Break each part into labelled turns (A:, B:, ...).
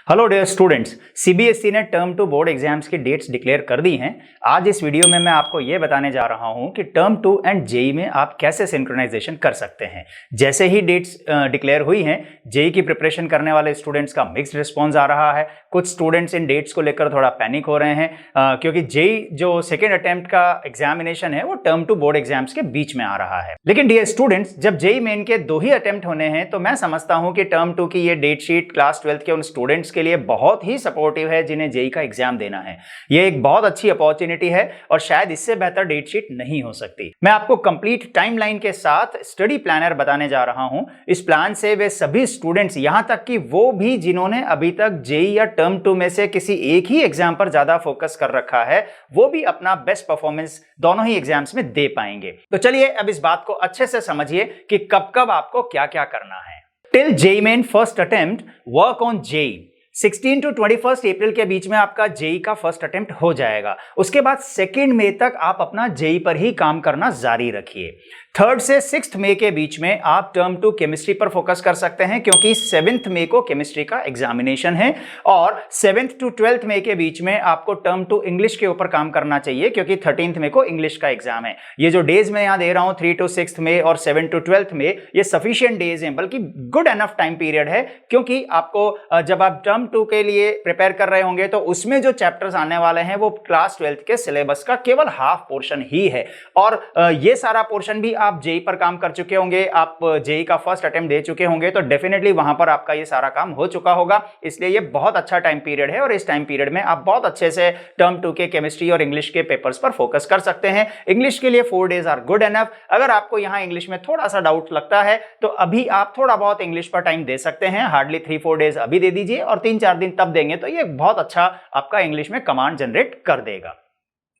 A: Hello dear students, CBSE ने term 2 board exams की dates declare कर दी हैं। आज इस वीडियो में मैं आपको ये बताने जा रहा हूँ कि टर्म 2 एंड जेई में आप कैसे सिंक्रोनाइजेशन कर सकते हैं। जैसे ही डेट्स डिक्लेयर हुई हैं, जेई की प्रिपरेशन करने वाले स्टूडेंट्स का मिक्स्ड रिस्पॉन्स आ रहा है। कुछ स्टूडेंट्स इन डेट्स को लेकर थोड़ा पैनिक हो रहे हैं क्योंकि जेई जो सेकेंड अटेम्प्ट का एग्जामिनेशन है वो टर्म 2 बोर्ड एग्जाम्स के बीच में आ रहा है। लेकिन डियर स्टूडेंट्स, जब जेई मेन के 2 ही अटेम्प्ट होने हैं तो मैं समझता हूँ कि टर्म 2 की ये डेट शीट क्लास 12 के उन स्टूडेंट्स के लिए बहुत ही सपोर्टिव है जिन्हें जेई का एग्जाम देना है। ये एक बहुत अच्छी अपॉर्चुनिटी है और शायद इससे बेहतर डेट शीट नहीं हो सकती। मैं आपको कंप्लीट टाइमलाइन के साथ स्टडी प्लानर बताने जा रहा हूं। इस प्लान से वे सभी स्टूडेंट्स, यहां तक कि वो भी जिन्होंने अभी तक जेई या टर्म 2 में से किसी एक ही एग्जाम पर ज्यादा फोकस कर रखा है, वो भी अपना बेस्ट परफॉर्मेंस दोनों ही एग्जाम्स में दे पाएंगे। तो चलिए अब इस बात को अच्छे से समझिए कि कब कब आपको क्या क्या करना है। Till JEE Main first attempt work on JEE. 16 to 21 अप्रैल के बीच में आपका जेई का फर्स्ट अटेम्प्ट हो जाएगा। उसके बाद 2 मई तक आप अपना जेई पर ही काम करना जारी रखिए। 3 से 6 मई के बीच में आप टर्म 2 केमिस्ट्री पर फोकस कर सकते हैं क्योंकि 7 मई को केमिस्ट्री का एग्जामिनेशन है और 7 to 12 मई के बीच में आपको टर्म 2 इंग्लिश के ऊपर काम करना चाहिए क्योंकि 13 मई को इंग्लिश का एग्जाम है। ये जो डेज मैं यहां दे रहा हूं 3 to 6 मई और 7 to 12 मई, ये सफिशिएंट डेज हैं, बल्कि गुड एनफ टाइम पीरियड है क्योंकि आपको जब आप टर्म 2 के लिए प्रिपेयर कर रहे होंगे तो उसमें जो चैप्टर्स आने वाले हैं वो क्लास 12 के सिलेबस का केवल हाफ पोर्शन ही है और ये सारा पोर्शन भी आप जेई पर काम कर चुके होंगे। आप जेई का फर्स्ट अटेम्प्ट दे चुके होंगे तो डेफिनेटली वहां पर आपका ये सारा काम हो चुका होगा। इसलिए ये बहुत अच्छा टाइम पीरियड है और इस टाइम पीरियड में आप बहुत अच्छे से टर्म 2 के केमिस्ट्री और इंग्लिश के पेपर्स पर फोकस कर सकते हैं। इंग्लिश के लिए 4 डेज आर गुड एनफ। अगर आपको यहां इंग्लिश में थोड़ा सा डाउट लगता है तो अभी आप थोड़ा बहुत इंग्लिश पर टाइम दे सकते हैं। हार्डली 3-4 डेज अभी दे दीजिए और 3-4 दिन तब देंगे तो ये बहुत अच्छा आपका इंग्लिश में कमांड जनरेट कर देगा।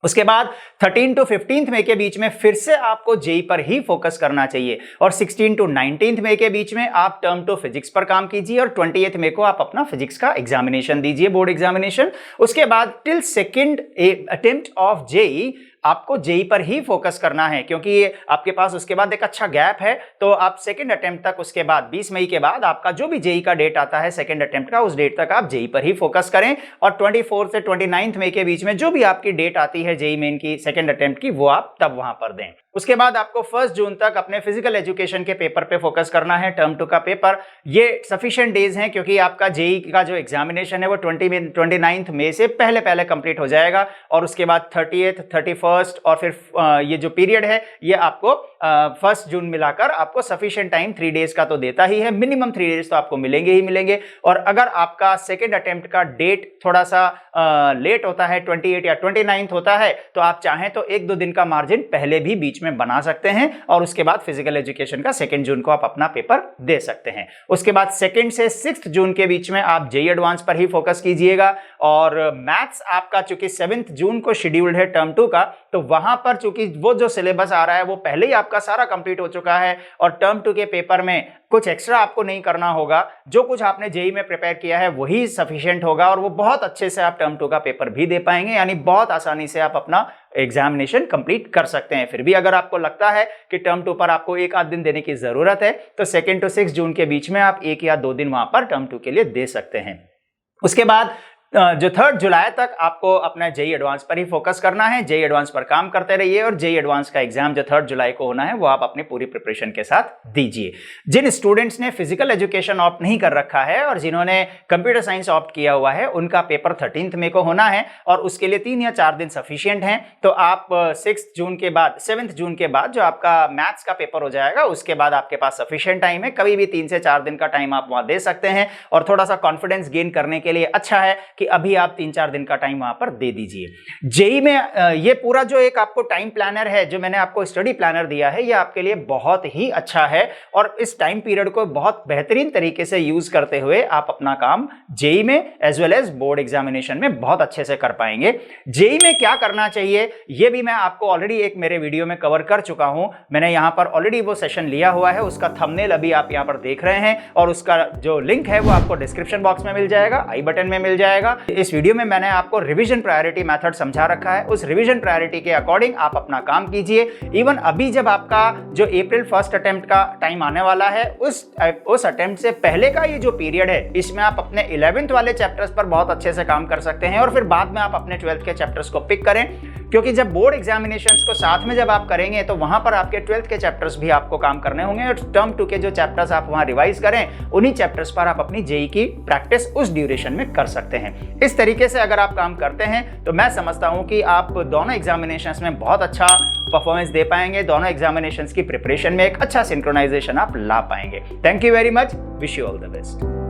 A: उसके बाद 13 to 15 मई के बीच में फिर से आपको जेई पर ही फोकस करना चाहिए और 16 to 19 मई के बीच में आप टर्म 2 फिजिक्स पर काम कीजिए और 28 मई को आप अपना फिजिक्स का एग्जामिनेशन दीजिए, बोर्ड एग्जामिनेशन। उसके बाद till second attempt of JEE आपको जेई पर ही फोकस करना है क्योंकि आपके पास उसके बाद एक अच्छा गैप है। तो आप सेकंड अटेम्प्ट तक, उसके बाद 20 मई के बाद आपका जो भी जेई का डेट आता है सेकंड अटेम्प्ट का, उस डेट तक आप जेई पर ही फोकस करें और 24 से 29 मई के बीच में जो भी आपकी डेट आती है जेई मेन की सेकंड अटेम्प्ट की, वो आप तब वहां पर दें। उसके बाद आपको 1 जून तक अपने फिजिकल एजुकेशन के पेपर पे फोकस करना है। टर्म 2 का पेपर ये सफिशिएंट डेज हैं क्योंकि आपका जेई का जो एग्जामिनेशन है वो 29 मई से पहले पहले कंप्लीट हो जाएगा और उसके बाद 30th, 31st और फिर ये जो पीरियड है ये आपको 1 जून मिलाकर आपको सफिशिएंट टाइम 3 डेज का तो देता ही है। मिनिमम 3 डेज तो आपको मिलेंगे ही मिलेंगे। और अगर आपका सेकेंड अटेम्प्ट का डेट थोड़ा सा लेट होता है, 28 या 29 होता है, तो आप चाहें तो 1-2 दिन का मार्जिन पहले भी बीच में बना सकते हैं और उसके बाद फिजिकल एजुकेशन का 2 जून को आप अपना पेपर दे सकते हैं। उसके बाद 2 से 6 जून के बीच में आप जेई एडवांस पर ही फोकस कीजिएगा और मैथ्स आपका चूंकि 7 जून को शेड्यूल्ड है टर्म 2 का, तो वहां पर चूंकि वो जो सिलेबस आ रहा है वो पहले ही आपका सारा कंप्लीट हो चुका है और टर्म 2 के पेपर में कुछ एक्स्ट्रा आपको नहीं करना होगा। जो कुछ आपने जेई में प्रिपेयर किया है वही सफिशिएंट होगा और वो बहुत अच्छे से आप टर्म 2 का पेपर भी दे पाएंगे, यानी बहुत आसानी से आप अपना एग्जामिनेशन कंप्लीट कर सकते हैं। फिर भी अगर आपको लगता है कि टर्म 2 पर आपको 1-8 दिन देने की जरूरत है तो 2 to 6 जून के बीच में आप 1 या 2 दिन वहां पर टर्म 2 के लिए दे सकते हैं। उसके बाद जो 3 जुलाई तक आपको अपना जेई एडवांस पर ही फोकस करना है। जेई एडवांस पर काम करते रहिए और जेई एडवांस का एग्जाम जो 3 जुलाई को होना है वो आप अपनी पूरी प्रिपरेशन के साथ दीजिए। जिन स्टूडेंट्स ने फिजिकल एजुकेशन ऑप्ट नहीं कर रखा है और जिन्होंने कंप्यूटर साइंस ऑप्ट किया हुआ है, उनका पेपर 13 मई को होना है और उसके लिए 3 या 4 दिन सफिशिएंट हैं। तो आप 7 जून के बाद जो आपका मैथ्स का पेपर हो जाएगा उसके बाद आपके पास सफिशिएंट टाइम है। कभी भी 3 से 4 दिन का टाइम आप वहां दे सकते हैं और थोड़ा सा कॉन्फिडेंस गेन करने के लिए अच्छा है कि अभी आप 3-4 दिन का टाइम वहां पर दे दीजिए। जेई में ये पूरा जो एक आपको टाइम प्लानर है, जो मैंने आपको स्टडी प्लानर दिया है, ये आपके लिए बहुत ही अच्छा है और इस टाइम पीरियड को बहुत बेहतरीन तरीके से यूज करते हुए आप अपना काम जेई में as well as board examination में बहुत अच्छे से कर पाएंगे। जेई में क्या करना चाहिए ये भी मैं आपको ऑलरेडी एक मेरे वीडियो में कवर कर चुका हूं। मैंने यहां पर ऑलरेडी वो सेशन लिया हुआ है, उसका थंबनेल अभी आप यहां पर देख रहे हैं और उसका जो लिंक है वो आपको डिस्क्रिप्शन बॉक्स में मिल जाएगा, आई बटन में मिल जाएगा जाएगा। इस वीडियो में मैंने आपको रिवीजन प्रायोरिटी मेथड समझा रखा है, उस रिवीजन प्रायोरिटी के अकॉर्डिंग आप अपना काम कीजिए। इवन अभी जब आपका जो अप्रैल फर्स्ट अटेम्प्ट का टाइम आने वाला है, उस अटेम्प्ट से पहले का ये जो पीरियड है, इसमें आप अपने 11th वाले चैप्टर्स पर बहुत अच्छे से काम कर सकते हैं और फिर बाद में आप अपने 12th के चैप्टर्स को पिक करें, क्योंकि जब बोर्ड एग्जामिनेशंस को साथ में जब आप करेंगे तो वहां पर आपके 12th के चैप्टर्स भी आपको काम करने होंगे और टर्म 2 के जो चैप्टर्स आप वहां रिवाइज करें, उन्हीं चैप्टर्स पर आप अपनी जेई की प्रैक्टिस उस ड्यूरेशन में कर सकते हैं। इस तरीके से अगर आप काम करते हैं तो मैं समझता हूं कि आप दोनों एग्जामिनेशंस में बहुत अच्छा परफॉर्मेंस दे पाएंगे, दोनों एग्जामिनेशंस की प्रिपरेशन में एक अच्छा सिंक्रोनाइजेशन आप ला पाएंगे। Thank you very much, wish you all the best.